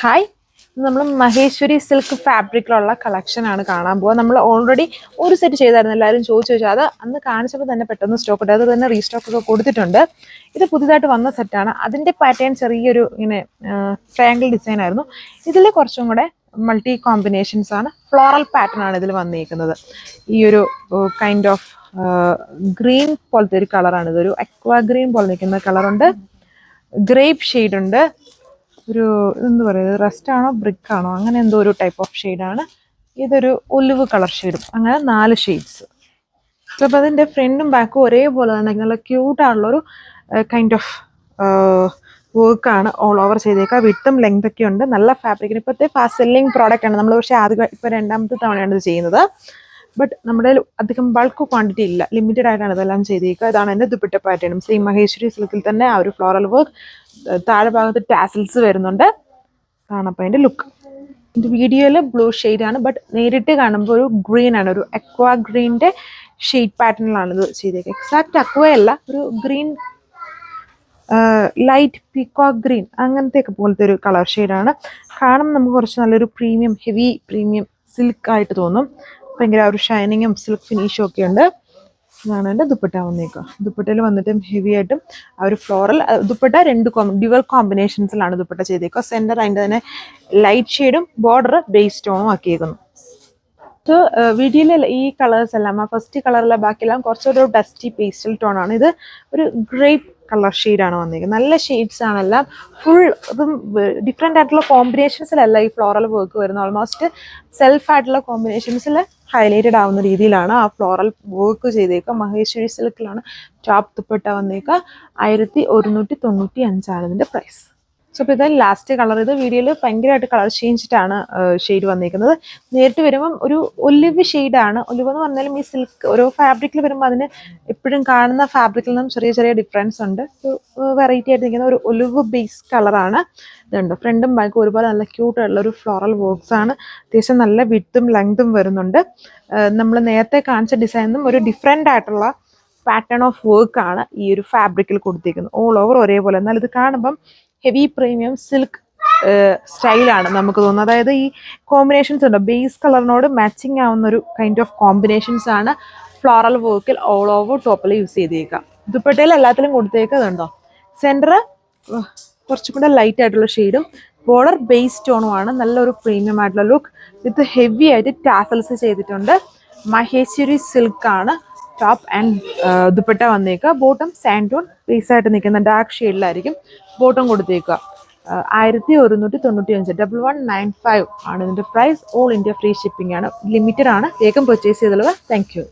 Hi, നമ്മൾ Maheshwari silk ഫാബ്രിക്കിലുള്ള കളക്ഷനാണ് കാണാൻ പോവുക. നമ്മൾ ഓൾറെഡി ഒരു സെറ്റ് ചെയ്തായിരുന്നു, എല്ലാവരും ചോദിച്ചാൽ അത് അന്ന് കാണിച്ചപ്പോൾ തന്നെ പെട്ടെന്ന് സ്റ്റോക്ക് ഉണ്ട്. അത് തന്നെ റീസ്റ്റോക്ക് ഒക്കെ കൊടുത്തിട്ടുണ്ട്. ഇത് പുതുതായിട്ട് വന്ന സെറ്റാണ്. അതിൻ്റെ പാറ്റേൺ ചെറിയൊരു ഇങ്ങനെ ട്രയാങ്കിൾ ഡിസൈൻ ആയിരുന്നു. ഇതിൽ കുറച്ചും കൂടെ മൾട്ടി കോമ്പിനേഷൻസ് ആണ്. ഫ്ലോറൽ പാറ്റേൺ ആണ് ഇതിൽ വന്നിരിക്കുന്നത്. ഈ ഒരു കൈൻഡ് ഓഫ് ഗ്രീൻ പോലത്തെ ഒരു കളറാണ്. ഇതൊരു അക്വാ ഗ്രീൻ പോലെ നിൽക്കുന്ന കളറുണ്ട്, ഗ്രേപ്പ് ഷെയ്ഡ് ഉണ്ട്, ഒരു എന്താ പറയുക, റസ്റ്റ് ആണോ ബ്രിക്ക് ആണോ അങ്ങനെ എന്തോ ഒരു ടൈപ്പ് ഓഫ് ഷെയ്ഡാണ്. ഇതൊരു ഒലിവ് കളർ ഷെയ്ഡും, അങ്ങനെ 4 ഷെയ്ഡ്സ്. അപ്പോൾ അതിൻ്റെ ഫ്രണ്ടും ബാക്കും ഒരേപോലെ തന്നെ നല്ല ക്യൂട്ടാണുള്ളൊരു കൈൻഡ് ഓഫ് വർക്കാണ് ഓൾ ഓവർ ചെയ്തേക്കുക. വിട്ടും ലെങ്ത് ഒക്കെ ഉണ്ട്. നല്ല ഫാബ്രിക്കിന് ഇപ്പോഴത്തെ ഫാസ്റ്റ് സെല്ലിംഗ് പ്രോഡക്റ്റ് ആണ്. നമ്മൾ പക്ഷേ ഇപ്പോൾ 2ാമത്തെ തവണയാണ് ഇത് ചെയ്യുന്നത്. ബട്ട് നമ്മുടെ അധികം ബൾക്ക് ക്വാണ്ടിറ്റി ഇല്ല, ലിമിറ്റഡ് ആയിട്ടാണ് ഇതെല്ലാം ചെയ്തേക്കുക. ഇതാണ് എൻ്റെ ദുപ്പട്ട പാറ്റേണും. സെയിം മഹേശ്വരി സിൽക്കിൽ തന്നെ ആ ഒരു ഫ്ലോറൽ വർക്ക്, താഴെ ഭാഗത്ത് ടാസിൽസ് വരുന്നുണ്ട്. കാണപ്പോൾ അതിൻ്റെ ലുക്ക്. ഇത് വീഡിയോയിൽ ബ്ലൂ ഷെയ്ഡാണ്, ബട്ട് നേരിട്ട് കാണുമ്പോൾ ഒരു ഗ്രീൻ ആണ്, ഒരു അക്വാ ഗ്രീനിൻ്റെ ഷെയ്ഡ് പാറ്റേണിലാണ് ഇത് ചെയ്തേക്കുക. എക്സാക്റ്റ് അക്വ അല്ല, ഒരു ഗ്രീൻ, ലൈറ്റ് പീകോക്ക് ഗ്രീൻ അങ്ങനത്തെ ഒക്കെ പോലത്തെ ഒരു കളർ ഷെയ്ഡാണ്. കാണുമ്പോൾ നമുക്ക് കുറച്ച് നല്ലൊരു പ്രീമിയം, ഹെവി പ്രീമിയം സിൽക്ക് ആയിട്ട് തോന്നും. ഭയങ്കര ഒരു ഷൈനിങ്ങും സിൽക്ക് ഫിനിഷും ഒക്കെ ഉണ്ട്. ഇതാണ് എൻ്റെ ദുപ്പട്ട വന്നേക്കുക. ദുപ്പട്ടയിൽ വന്നിട്ടും ഹെവി ആയിട്ടും ആ ഒരു ഫ്ലോറൽ ദുപ്പട്ട 2 ഡ്യുവൽ കോമ്പിനേഷൻസിലാണ് ദുപ്പട്ട ചെയ്തേക്കുക. സെൻറ്റർ അതിൻ്റെ തന്നെ ലൈറ്റ് ഷെയ്ഡും ബോർഡർ ബേസ് ടോണും ആക്കിയേക്കുന്നു. ഇത് വീഡിയോയിൽ ഈ കളേഴ്സ് എല്ലാം, ആ ഫസ്റ്റ് കളറിലെ ബാക്കിയെല്ലാം കുറച്ചൊരു ഡസ്റ്റി പേസ്റ്റൽ ടോണാണ്. ഇത് ഒരു ഗ്രേപ്പ് കളർ ഷെയ്ഡാണ് വന്നിരിക്കുന്നത്. നല്ല ഷെയ്ഡ്സ് ആണെല്ലാം. ഫുൾ ഇതും ഡിഫറെൻ്റ് ആയിട്ടുള്ള കോമ്പിനേഷൻസിലല്ല ഈ ഫ്ലോറൽ വർക്ക് വരുന്നത്. ഓൾമോസ്റ്റ് സെൽഫ് ആയിട്ടുള്ള കോമ്പിനേഷൻസിൽ ഹൈലൈറ്റഡ് ആവുന്ന രീതിയിലാണ് ആ ഫ്ലോറൽ വർക്ക് ചെയ്തേക്കുക. മഹേശ്വരി സിൽക്കിലാണ് ടോപ്പ് ദുപ്പട്ട വന്നേക്കുക. 1195 ഇതിൻ്റെ പ്രൈസ്. സോ ഇപ്പോൾ ഇത് ലാസ്റ്റ് കളർ. ഇത് വീഡിയോയിൽ ഭയങ്കരമായിട്ട് കളർ ചേഞ്ചിട്ടാണ് ഷെയ്ഡ് വന്നിരിക്കുന്നത്. നേരിട്ട് വരുമ്പം ഒരു ഒലിവ് ഷെയ്ഡാണ്. ഒലിവ് എന്ന് പറഞ്ഞാലും ഈ സിൽക്ക് ഓരോ ഫാബ്രിക്കിൽ വരുമ്പോൾ അതിന് എപ്പോഴും കാണുന്ന ഫാബ്രിക്കിൽ നിന്നും ചെറിയ ചെറിയ ഡിഫറൻസ് ഉണ്ട്. വെറൈറ്റി ആയിട്ട് നിൽക്കുന്ന ഒരു ഒലിവ് ബേസ് കളറാണ്. ഇതുണ്ട് ഫ്രണ്ടും ബാക്കും ഒരുപോലെ നല്ല ക്യൂട്ടായിട്ടുള്ള ഒരു ഫ്ലോറൽ വർക്ക്സ് ആണ്. അത്യാവശ്യം നല്ല വിഡ്ത്തും ലെങ്തും വരുന്നുണ്ട്. നമ്മൾ നേരത്തെ കാണിച്ച ഡിസൈനും ഒരു ഡിഫറെൻ്റ് ആയിട്ടുള്ള പാറ്റേൺ ഓഫ് വർക്കാണ് ഈ ഒരു ഫാബ്രിക്കിൽ കൊടുത്തിരിക്കുന്നത്. ഓൾ ഓവർ ഒരേപോലെ. എന്നാൽ ഇത് കാണുമ്പം ഹെവി പ്രീമിയം സിൽക്ക് സ്റ്റൈലാണ് നമുക്ക് തോന്നുന്നത്. അതായത് ഈ കോമ്പിനേഷൻസ് ഉണ്ട്, ബേസ് കളറിനോട് മാച്ചിങ് ആവുന്ന ഒരു കൈൻഡ് ഓഫ് കോമ്പിനേഷൻസ് ആണ് ഫ്ലോറൽ വർക്കിൽ ഓൾ ഓവർ ടോപ്പിൽ യൂസ് ചെയ്തേക്കുക. ദുപ്പട്ടയിൽ എല്ലാത്തിലും കൊടുത്തേക്കുന്നുണ്ടോ. സെൻറ്റർ കുറച്ചും കൂടെ ലൈറ്റ് ആയിട്ടുള്ള ഷെയ്ഡും ബോർഡർ ബേസ് ടോണുമാണ്. നല്ലൊരു പ്രീമിയം ആയിട്ടുള്ള ലുക്ക് വിത്ത് ഹെവി ആയിട്ട് ടാസൽസ് ചെയ്തിട്ടുണ്ട്. മഹേശ്വരി സിൽക്കാണ് ടോപ്പ് ആൻഡ് ദുപ്പട്ട വന്നേക്കുക. ബോട്ടം സാൻഡോൺ ബേസ് ആയിട്ട് നിൽക്കുന്ന ഡാർക്ക് ഷെയ്ഡിലായിരിക്കും ബോട്ടം കൊടുത്തേക്കുക. 1195 1195 ആണ് ഇതിൻ്റെ price. All India free shipping ആണ്. ലിമിറ്റഡ് ആണ്. വേഗം പർച്ചേസ് ചെയ്തുള്ളത്. Thank you.